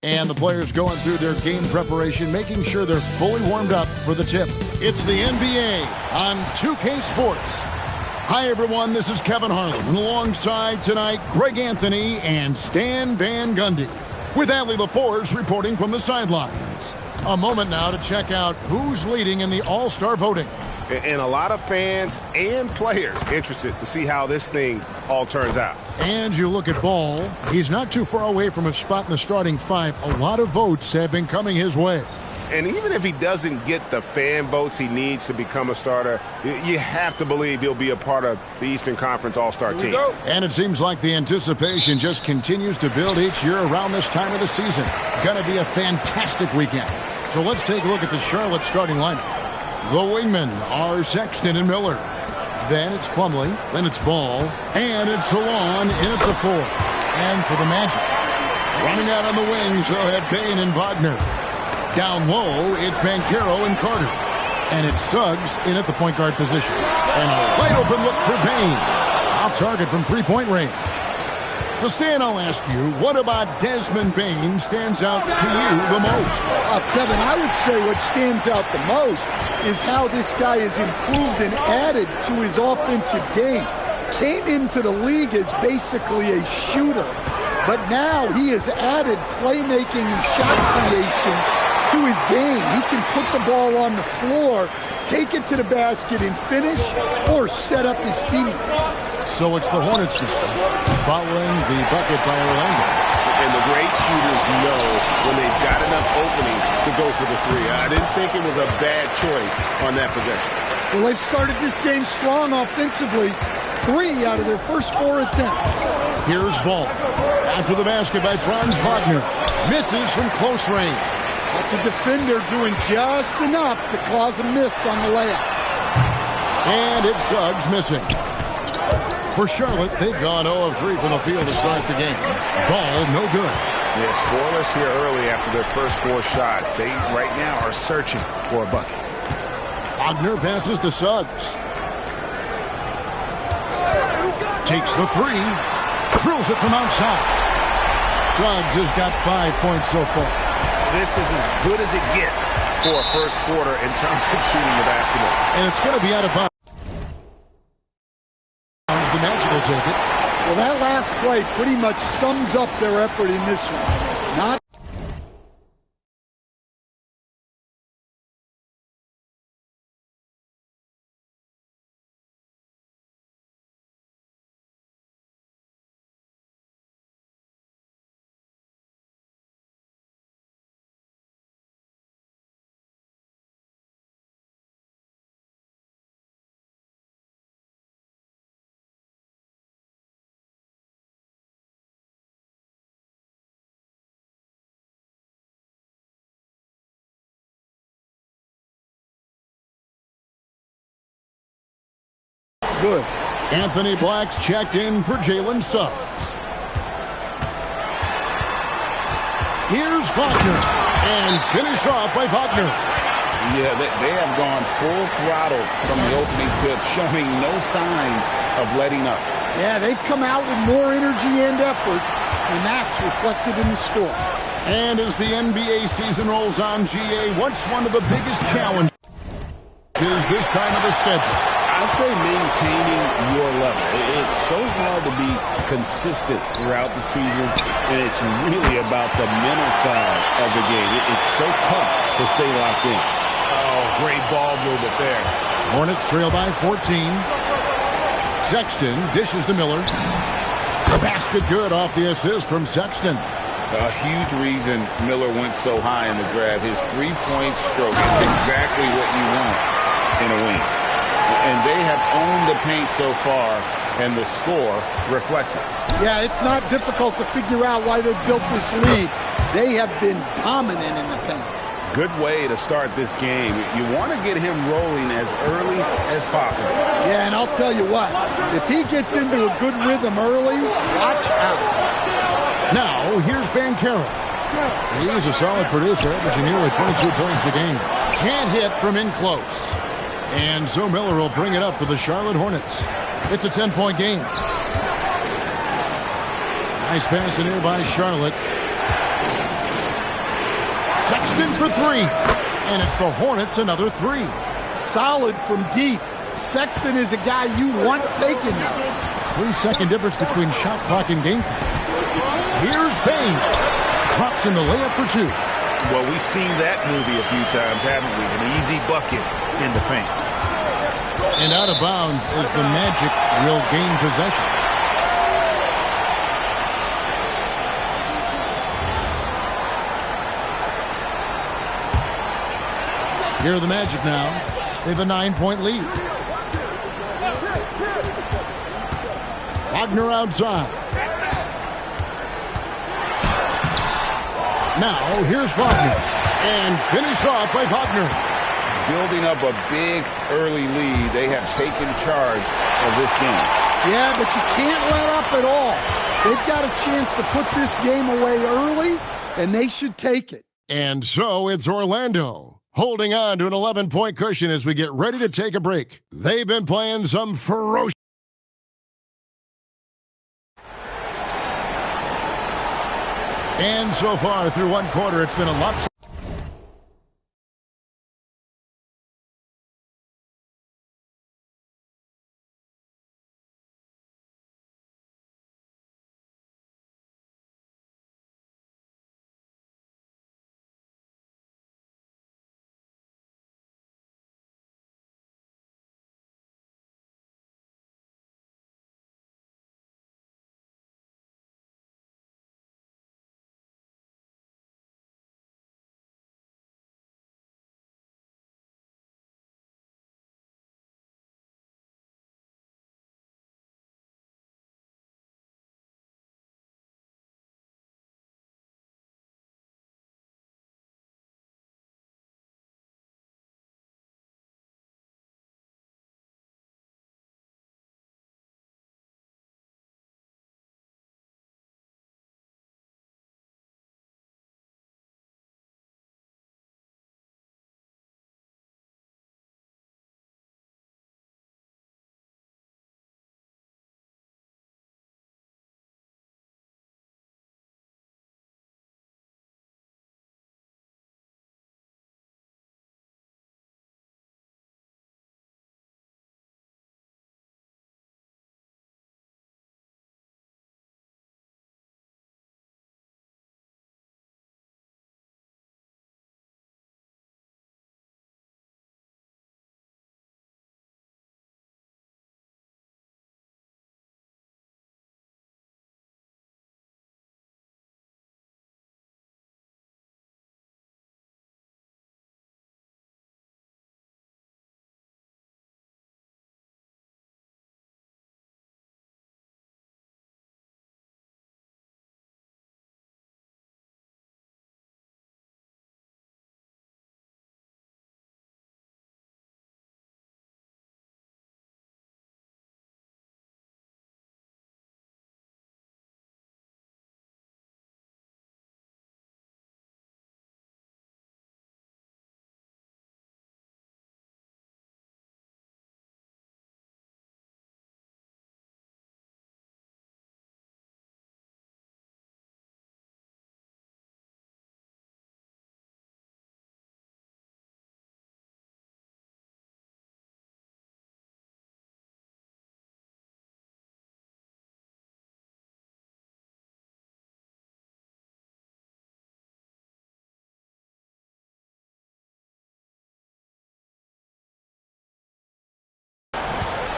And the players going through their game preparation, making sure they're fully warmed up for the tip. It's the NBA on 2K Sports. Hi, everyone. This is Kevin Harlan. And alongside tonight, Greg Anthony and Stan Van Gundy. With Allie LaForce reporting from the sidelines. A moment now to check out who's leading in the All-Star voting. And a lot of fans and players interested to see how this thing all turns out. And you look at Ball. He's not too far away from a spot in the starting five. A lot of votes have been coming his way. And even if he doesn't get the fan votes he needs to become a starter, you have to believe he'll be a part of the Eastern Conference All-Star team. And it seems like the anticipation just continues to build each year around this time of the season. Going to be a fantastic weekend. So let's take a look at the Charlotte starting lineup. The wingmen are Sexton and Miller. Then it's Plumlee, then it's Ball, and it's Salon in at the fourth. And for the Magic, running out on the wings, they'll have Payne and Wagner. Down low, it's Banchero and Carter. And it's Suggs in at the point guard position. And a wide open look for Payne. Off target from three-point range. So, Stan, I'll ask you, what about Desmond Bane stands out to you the most? Kevin, I would say what stands out the most is how this guy has improved and added to his offensive game. Came into the league as basically a shooter, but now he has added playmaking and shot creation to his game. He can put the ball on the floor, take it to the basket and finish, or set up his teammates. So it's the Hornets now, following the bucket by Orlando. And the great shooters know when they've got enough opening to go for the three. I didn't think it was a bad choice on that possession. Well, they've started this game strong offensively. 3 out of their first 4 attempts. Here's Ball. After the basket by Franz Wagner. Misses from close range. That's a defender doing just enough to cause a miss on the layup. And it's Suggs missing. For Charlotte, they've gone 0 of 3 from the field to start the game. Ball, no good. Yeah, scoreless here early after their first 4 shots. They, right now, are searching for a bucket. Wagner passes to Suggs. Takes the 3. Drills it from outside. Suggs has got 5 points so far. This is as good as it gets for a first quarter in terms of shooting the basketball. And it's going to be out of bounds. The Magic will take it. Well, that last play pretty much sums up their effort in this one. Not good. Anthony Black's checked in for Jalen Suggs. Here's Wagner. And finished off by Wagner. Yeah, they have gone full throttle from the opening tip, showing no signs of letting up. Yeah, they've come out with more energy and effort, and that's reflected in the score. And as the NBA season rolls on, GA, what's one of the biggest challenges this time of the schedule? I'd say maintaining your level. It's so hard to be consistent throughout the season, and it's really about the mental side of the game. It's so tough to stay locked in. Oh, great ball movement there. Hornets trail by 14. Sexton dishes to Miller. The basket good off the assist from Sexton. A huge reason Miller went so high in the draft. His three-point stroke is exactly what you want in a wing. And they have owned the paint so far, and the score reflects it. Yeah, it's not difficult to figure out why they built this lead. They have been dominant in the paint. Good way to start this game. You want to get him rolling as early as possible. Yeah, and I'll tell you what, if he gets into a good rhythm early, watch out. Now, here's Banchero. He's a solid producer, averaging nearly 22 points a game. Can't hit from in close. And so Miller will bring it up for the Charlotte Hornets. It's a 10-point game. Nice pass in here by Charlotte. in for three. And it's the Hornets another three. Solid from deep. Sexton is a guy you want taking those. 3-second difference between shot clock and game clock. Here's Payne. Clocks in the layup for two. Well, we've seen that movie a few times, haven't we? An easy bucket in the paint. And out of bounds as the Magic will gain possession. Here are the Magic now. They have a 9-point lead. Wagner outside. Now, here's Wagner. And finished off by Wagner. Building up a big early lead. They have taken charge of this game. Yeah, but you can't let up at all. They've got a chance to put this game away early, and they should take it. And so it's Orlando, holding on to an 11-point cushion as we get ready to take a break. They've been playing some ferocious. And so far through one quarter, it's been a lot.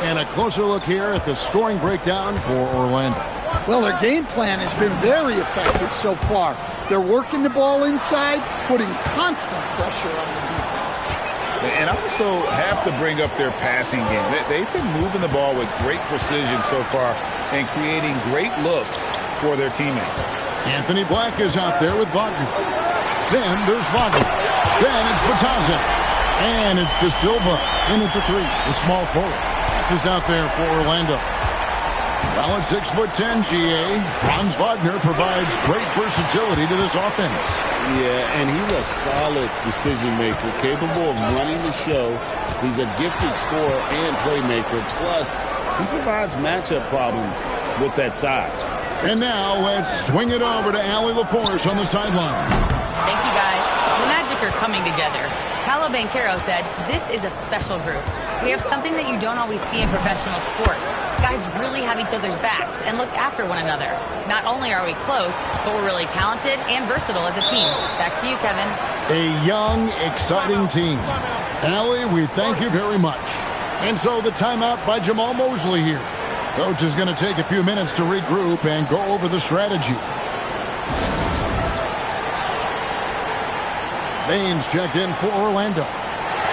And a closer look here at the scoring breakdown for Orlando. Well, their game plan has been very effective so far. They're working the ball inside, putting constant pressure on the defense. And I also have to bring up their passing game. They've been moving the ball with great precision so far and creating great looks for their teammates. Anthony Black is out there with Wagner. Then there's Wagner. Then it's Bataza. And it's De Silva in at the three, the small forward. Is out there for Orlando. Well, at 6'10", GA, Franz Wagner provides great versatility to this offense. Yeah, and he's a solid decision maker, capable of running the show. He's a gifted scorer and playmaker. Plus, he provides matchup problems with that size. And now let's swing it over to Allie LaForce on the sideline. Thank you, guys. The Magic are coming together. Paolo Banchero said, "This is a special group. We have something that you don't always see in professional sports. Guys really have each other's backs and look after one another. Not only are we close, but we're really talented and versatile as a team." Back to you, Kevin. A young, exciting team. Allie, we thank you very much. And so the timeout by Jamal Mosley here. Coach is going to take a few minutes to regroup and go over the strategy. Baines checked in for Orlando.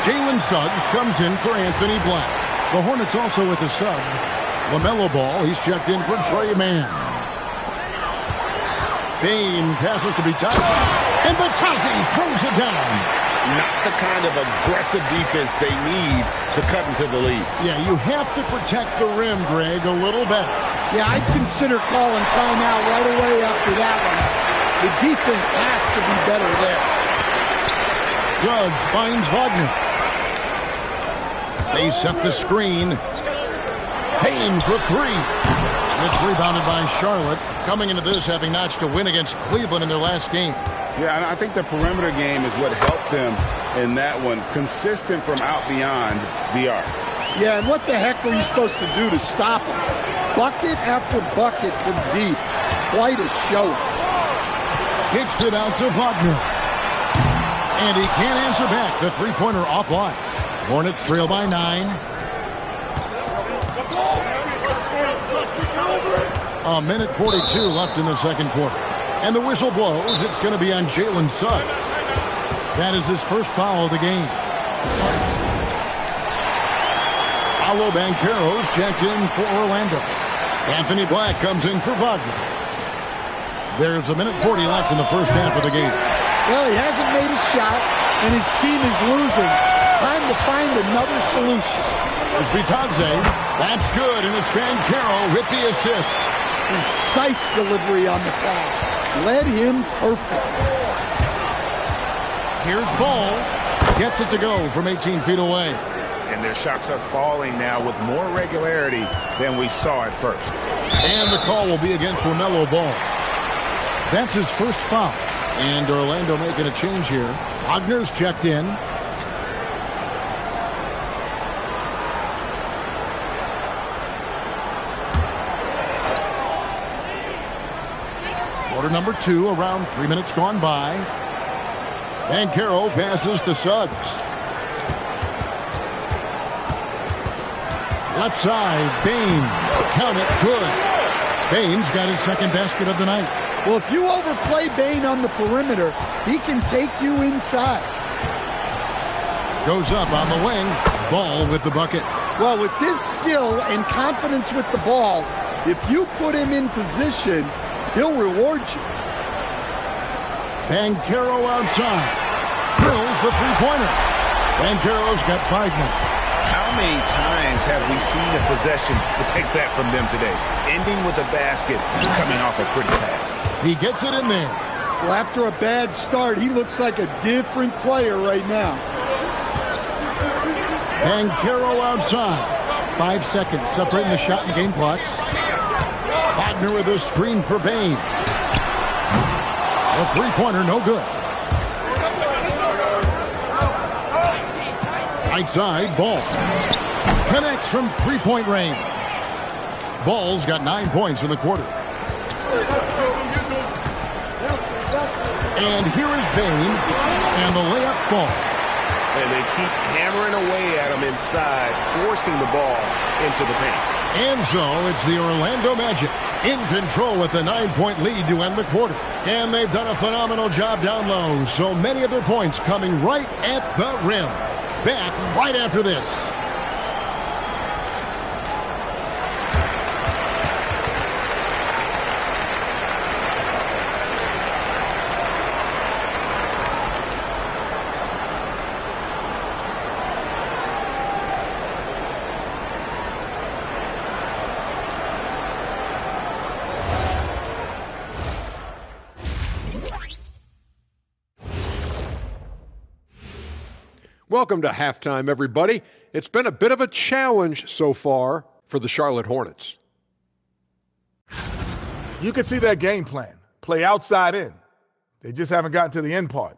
Jalen Suggs comes in for Anthony Black. The Hornets also with a sub. LaMelo Ball, he's checked in for Trey Mann. Bain passes to Bitadze, and Bitadze throws it down. Not the kind of aggressive defense they need to cut into the lead. Yeah, you have to protect the rim, Greg, a little better. Yeah, I'd consider calling timeout right away after that one. The defense has to be better there. Suggs finds Wagner. They set the screen. Payne for three. It's rebounded by Charlotte, coming into this having notched a win against Cleveland in their last game. Yeah, and I think the perimeter game is what helped them in that one. Consistent from out beyond the arc. Yeah, and what the heck were you supposed to do to stop him? Bucket after bucket from deep. Quite a show. Kicks it out to Wagner. And he can't answer back. The three-pointer offline. Hornets trail by 9. A minute 42 left in the second quarter. And the whistle blows. It's going to be on Jalen Suggs. That is his first foul of the game. Paolo Banchero's checked in for Orlando. Anthony Black comes in for Wagner. There's a minute 40 left in the first half of the game. Well, he hasn't made a shot, and his team is losing. Time to find another solution. There's Bitadze. That's good, and it's Banchero with the assist. Precise delivery on the pass. Led him perfect. Here's Ball. Gets it to go from 18 feet away. And their shots are falling now with more regularity than we saw at first. And the call will be against LaMelo Ball. That's his first foul. And Orlando making a change here. Wagner's checked in. Quarter number 2, around 3 minutes gone by. Banchero passes to Suggs. Left side, Bain. Count it, good. Bain's got his second basket of the night. Well, if you overplay Bain on the perimeter, he can take you inside. Goes up on the wing. Ball with the bucket. Well, with his skill and confidence with the ball, if you put him in position, he'll reward you. Banchero outside. Drills the three-pointer. Banchero's got 5 now. How many times have we seen a possession like that from them today? Ending with a basket, coming off a pretty pass. He gets it in there. Well, after a bad start, he looks like a different player right now. Banchero outside. 5 seconds separating the shot and game clocks. Wagner with a screen for Bain. The three-pointer, no good. Right side, Ball. Connects from three-point range. Ball's got 9 points in the quarter. And here is Bain. And the layup falls. And they keep hammering away at him inside, forcing the ball into the paint. And so it's the Orlando Magic in control with the 9-point lead to end the quarter. And they've done a phenomenal job down low. So many of their points coming right at the rim. Back right after this. Welcome to halftime, everybody. It's been a bit of a challenge so far for the Charlotte Hornets. You can see their game plan. Play outside in. They just haven't gotten to the end part.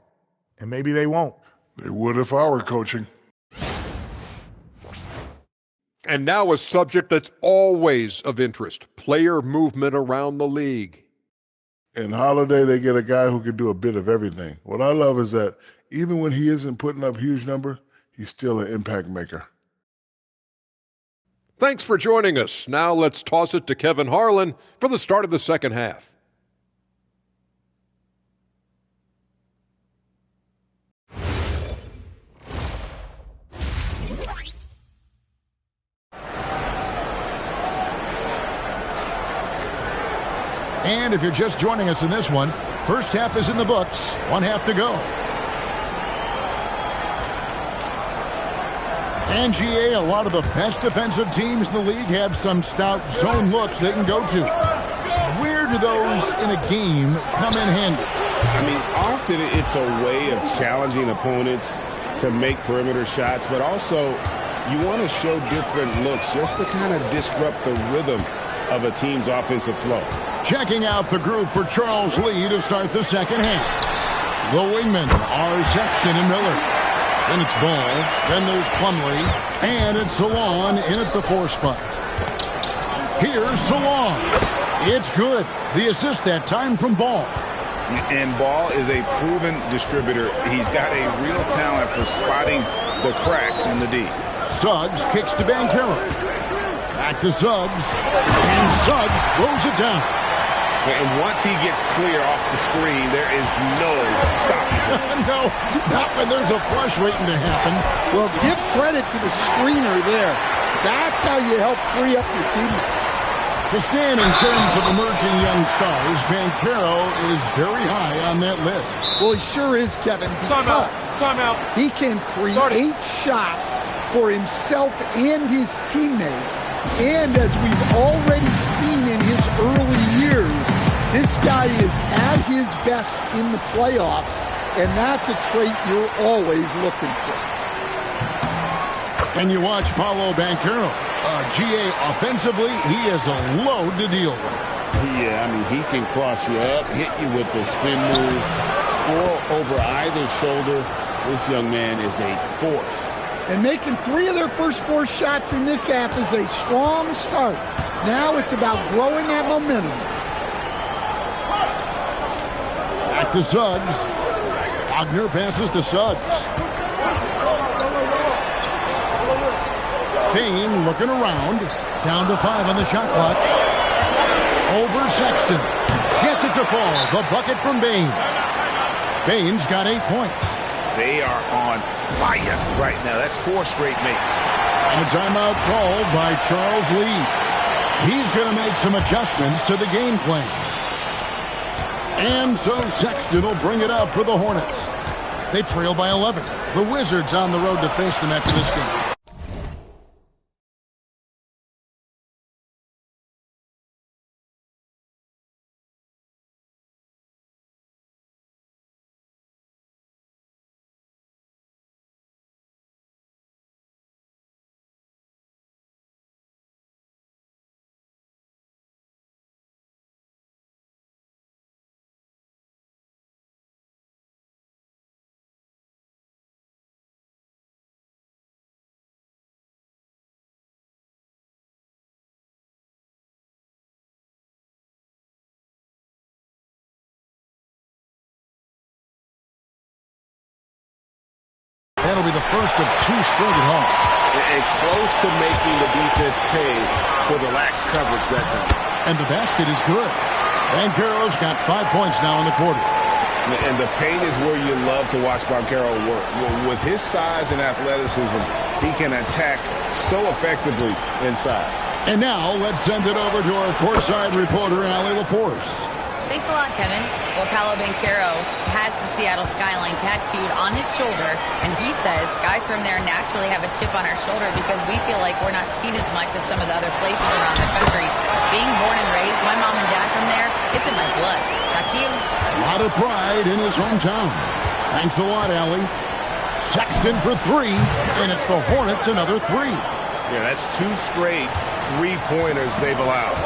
And maybe they won't. They would if I were coaching. And now a subject that's always of interest, player movement around the league. In Holiday, they get a guy who can do a bit of everything. What I love is that even when he isn't putting up huge number, he's still an impact maker. Thanks for joining us. Now let's toss it to Kevin Harlan for the start of the second half. And if you're just joining us in this one, first half is in the books. One half to go. And GA, a lot of the best defensive teams in the league have some stout zone looks they can go to. Where do those in a game come in handy? I mean, often it's a way of challenging opponents to make perimeter shots, but also you want to show different looks just to kind of disrupt the rhythm of a team's offensive flow. Checking out the group for Charles Lee to start the second half. The wingmen are Sexton and Miller. Then it's Ball. Then there's Plumlee. And it's Salon in at the 4 spot. Here's Salon. It's good. The assist that time from Ball. And Ball is a proven distributor. He's got a real talent for spotting the cracks in the D. Suggs kicks to Banchero. Back to Suggs. And Suggs throws it down. And once he gets clear off the screen, there is no stopping. No, not when there's a flush waiting to happen. Well, give credit to the screener there. That's how you help free up your teammates. To stand in terms of emerging young stars, Banchero is very high on that list. Well, he sure is, Kevin. Time out. He can create shots for himself and his teammates. And as we've already seen in his early years, this guy is at his best in the playoffs, and that's a trait you're always looking for. And you watch Paolo Banchero. GA offensively, he is a load to deal with. Yeah, I mean, he can cross you up, hit you with the spin move, score over either shoulder. This young man is a force. And making 3 of their first 4 shots in this half is a strong start. Now it's about growing that momentum. Back to Suggs. Wagner passes to Suggs. Payne looking around. Down to 5 on the shot clock. Over Sexton. Gets it to fall. The bucket from Bane. Bane's got 8 points. They are on fire right now. That's 4 straight makes. And a timeout called by Charles Lee. He's going to make some adjustments to the game plan. And so Sexton will bring it up for the Hornets. They trail by 11. The Wizards on the road to face them after this game. That'll be the first of 2 straight at home. And close to making the defense pay for the lax coverage that time. And the basket is good. Banchero's got 5 points now in the quarter. And the paint is where you love to watch Banchero work. With his size and athleticism, he can attack so effectively inside. And now let's send it over to our courtside reporter, Allie LaForce. Thanks a lot, Kevin. Well, Paolo Banchero has the Seattle skyline tattooed on his shoulder, and he says guys from there naturally have a chip on our shoulder because we feel like we're not seen as much as some of the other places around the country. Being born and raised, my mom and dad from there, it's in my blood. Back to you. A lot of pride in his hometown. Thanks a lot, Allie. Sexton for 3, and it's the Hornets another 3. Yeah, that's 2 straight 3-pointers they've allowed.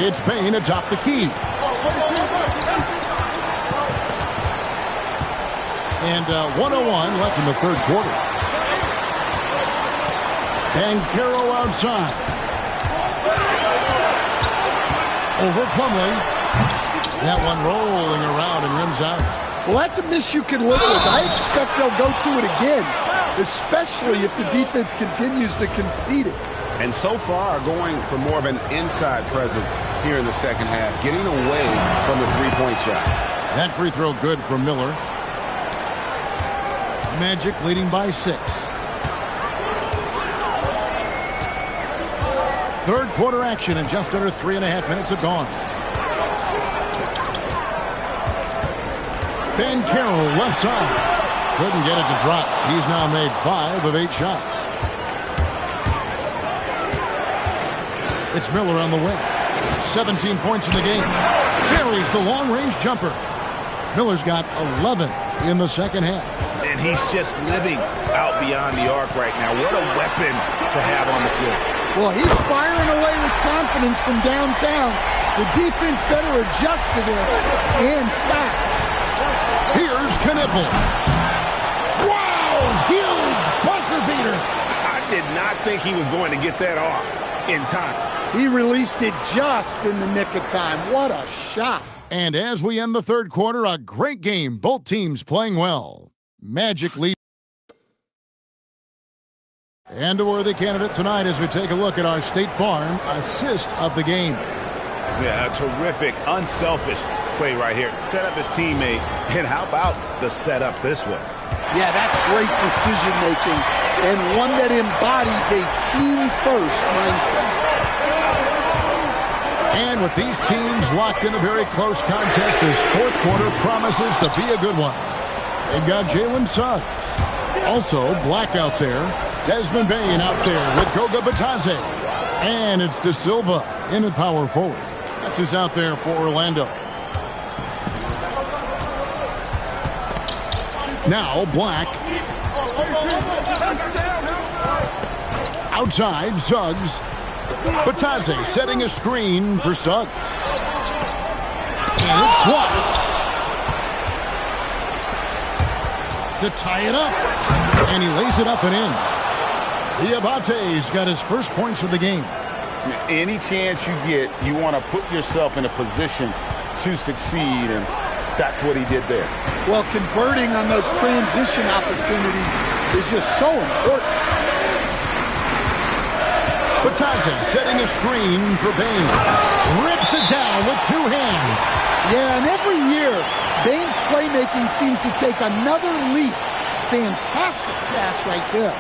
It's Payne atop the key. And 1:01 left in the third quarter. And Caro outside. Over Plumlee. That one rolling around and rims out. Well, that's a miss you can live with. I expect they'll go to it again, especially if the defense continues to concede it. And so far, going for more of an inside presence here in the second half, getting away from the three-point shot. That free throw good from Miller. Magic leading by 6. Third quarter action, and just under 3.5 minutes have gone. Ben Carroll left side. Couldn't get it to drop. He's now made 5 of 8 shots. It's Miller on the wing. 17 points in the game. Buries the long-range jumper. Miller's got 11 in the second half. And he's just living out beyond the arc right now. What a weapon to have on the floor. Well, he's firing away with confidence from downtown. The defense better adjust to this, and fast. Here's Knipple. Wow! Huge buzzer beater. I did not think he was going to get that off in time. He released it just in the nick of time. What a shot. And as we end the third quarter, a great game. Both teams playing well. Magic lead. And a worthy candidate tonight as we take a look at our State Farm assist of the game. Yeah, a terrific, unselfish play right here. Set up his teammate. And how about the setup this was? Yeah, that's great decision-making and one that embodies a team-first mindset. And with these teams locked in a very close contest, this fourth quarter promises to be a good one. They've got Jalen Suggs. Also, Black out there. Desmond Bain out there with Goga Batadze. And it's De Silva in the power forward. That's who's out there for Orlando. Now Black. Outside, Suggs. Batadze setting a screen for Suggs. And it's swapped. To tie it up. And he lays it up and in. Diabate's got his first points of the game. Any chance you get, you want to put yourself in a position to succeed, and that's what he did there. Well, converting on those transition opportunities is just so important. Batadze setting a screen for Bain. Rips it down with 2 hands. Yeah, and every year, Bain's playmaking seems to take another leap. Fantastic pass right there.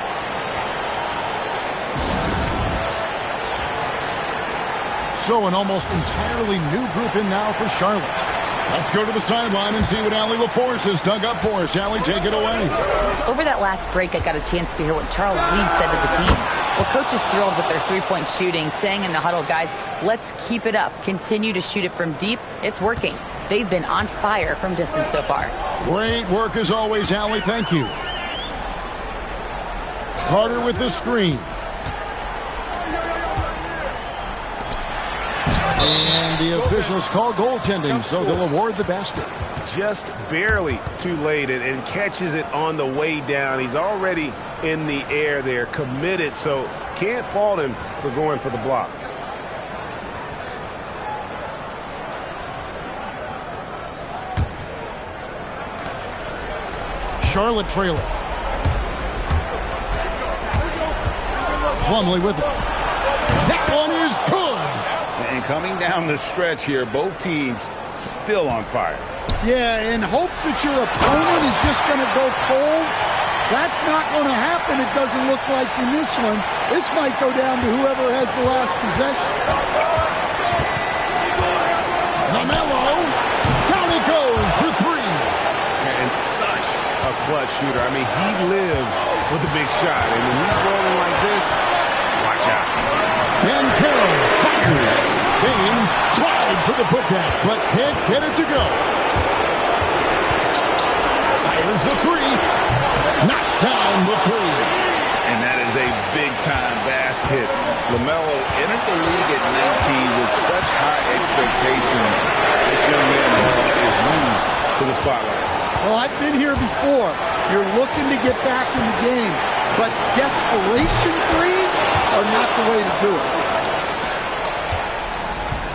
So an almost entirely new group in now for Charlotte. Let's go to the sideline and see what Allie LaForce has dug up for us. Allie, take it away. Over that last break, I got a chance to hear what Charles Lee said to the team. Well, coach is thrilled with their three-point shooting, saying in the huddle, guys, let's keep it up. Continue to shoot it from deep. It's working. They've been on fire from distance so far. Great work as always, Allie. Thank you. Carter with the screen. And the officials call goaltending, so they'll award the basket. Just barely too late and catches it on the way down. He's already in the air there, committed, so can't fault him for going for the block. Charlotte trailing. Plumlee with it. That one is good. And coming down the stretch here, both teams still on fire. Yeah, in hopes that your opponent is just going to go cold. That's not going to happen, it doesn't look like in this one. This might go down to whoever has the last possession. LaMelo. Down he goes for 3. And such a clutch shooter. I mean, he lives with a big shot. And when he's rolling like this, watch out. Ben Carroll fires. Bain tried for the putback, but can't get it to go. Fires the 3. Knocks down the 3. And that is a big-time basket. LaMelo entered the league at 19 with such high expectations. This young man is used to the spotlight. Well, I've been here before. You're looking to get back in the game, but desperation threes are not the way to do it.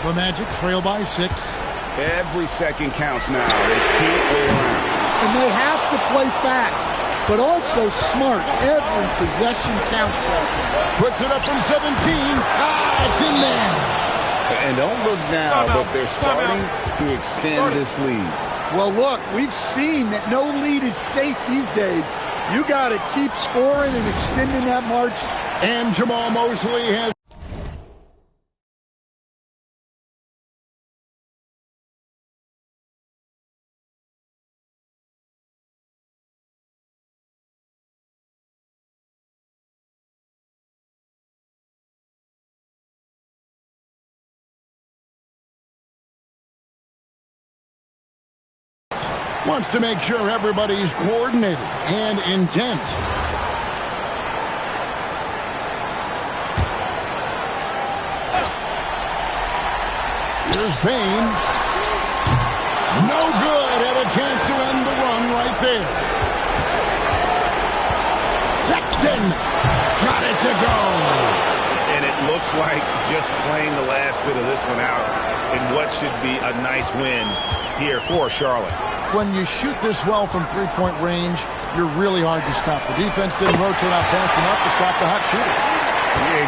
The Magic trail by 6. Every second counts now. They can't wait around. And they have to play fast, but also smart. Every possession counts right now. Puts it up from 17. It's in there. And don't look now, but they're starting to extend this lead. Well, look, we've seen that no lead is safe these days. You got to keep scoring and extending that margin. And Jamal Mosley has wants to make sure everybody's coordinated and intent. Here's Payne. No good. Had a chance to end the run right there. Sexton got it to go. And it looks like just playing the last bit of this one out in what should be a nice win here for Charlotte. When you shoot this well from three-point range, you're really hard to stop. The defense didn't rotate out fast enough to stop the hot shooter.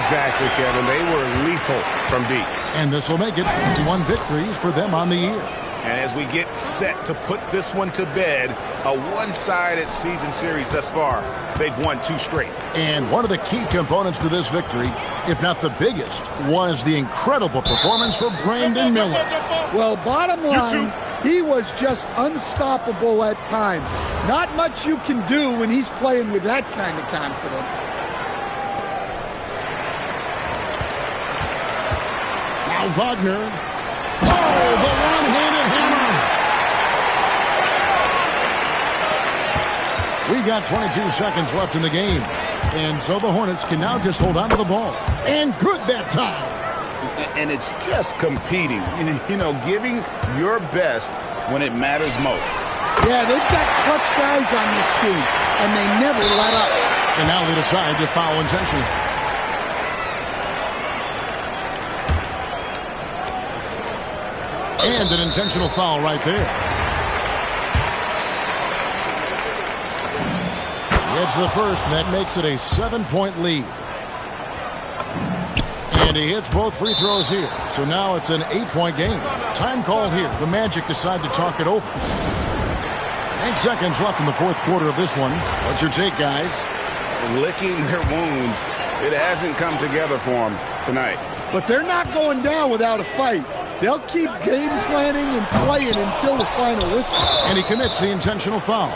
Exactly, Kevin. They were lethal from deep. And this will make it 51 victories for them on the year. And as we get set to put this one to bed, a one-sided season series thus far, they've won 2 straight. And one of the key components to this victory, if not the biggest, was the incredible performance for Brandon Miller. Well, bottom line, he was just unstoppable at times. Not much you can do when he's playing with that kind of confidence. Now Wagner. Oh, the one-handed hammer. We've got 22 seconds left in the game. And so the Hornets can now just hold on to the ball. And good that time. And it's just competing, you know, giving your best when it matters most. Yeah, they've got clutch guys on this team, and they never let up. And now they decide to foul intentionally. And an intentional foul right there. It's the first, and that makes it a 7-point lead. And he hits both free throws here. So now it's an 8-point game. Time call here. The Magic decide to talk it over. 8 seconds left in the fourth quarter of this one. What's your take, guys? Licking their wounds. It hasn't come together for them tonight. But they're not going down without a fight. They'll keep game planning and playing until the final whistle. And he commits the intentional foul.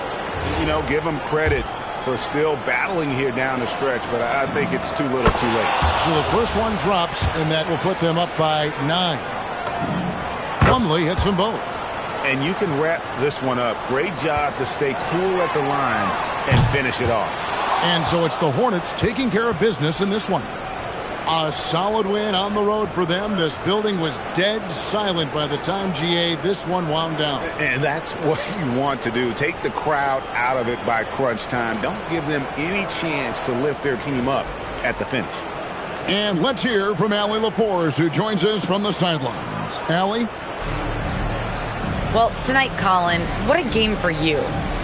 You know, give them credit for still battling here down the stretch, but I think it's too little too late. So the first one drops, and that will put them up by 9. Plumlee hits them both. And you can wrap this one up. Great job to stay cool at the line and finish it off. And so it's the Hornets taking care of business in this one. A solid win on the road for them. This building was dead silent by the time, GA, this one wound down. And that's what you want to do. Take the crowd out of it by crunch time. Don't give them any chance to lift their team up at the finish. And let's hear from Allie LaForce, who joins us from the sidelines. Allie? Well, tonight, Colin, what a game for you.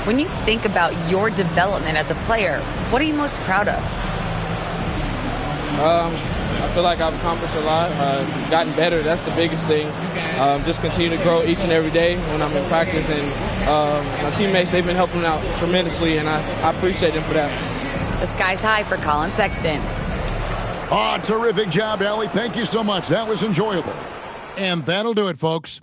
When you think about your development as a player, what are you most proud of? I feel like I've accomplished a lot, gotten better. That's the biggest thing. Just continue to grow each and every day when I'm in practice. And my teammates, they've been helping out tremendously, and I appreciate them for that. The sky's high for Colin Sexton. Oh, terrific job, Allie. Thank you so much. That was enjoyable. And that'll do it, folks.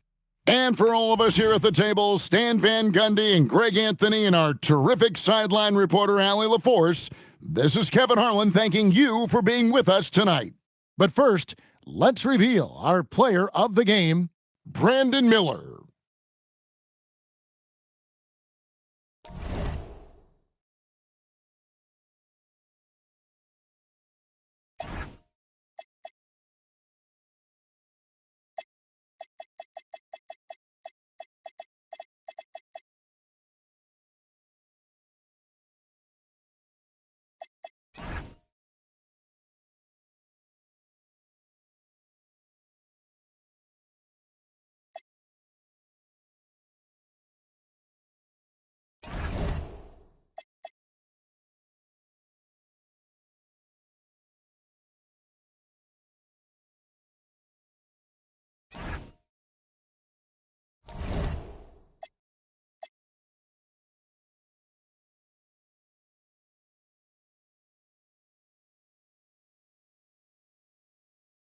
And for all of us here at the table, Stan Van Gundy and Greg Anthony and our terrific sideline reporter, Allie LaForce, this is Kevin Harlan thanking you for being with us tonight. But first, let's reveal our player of the game, Brandon Miller.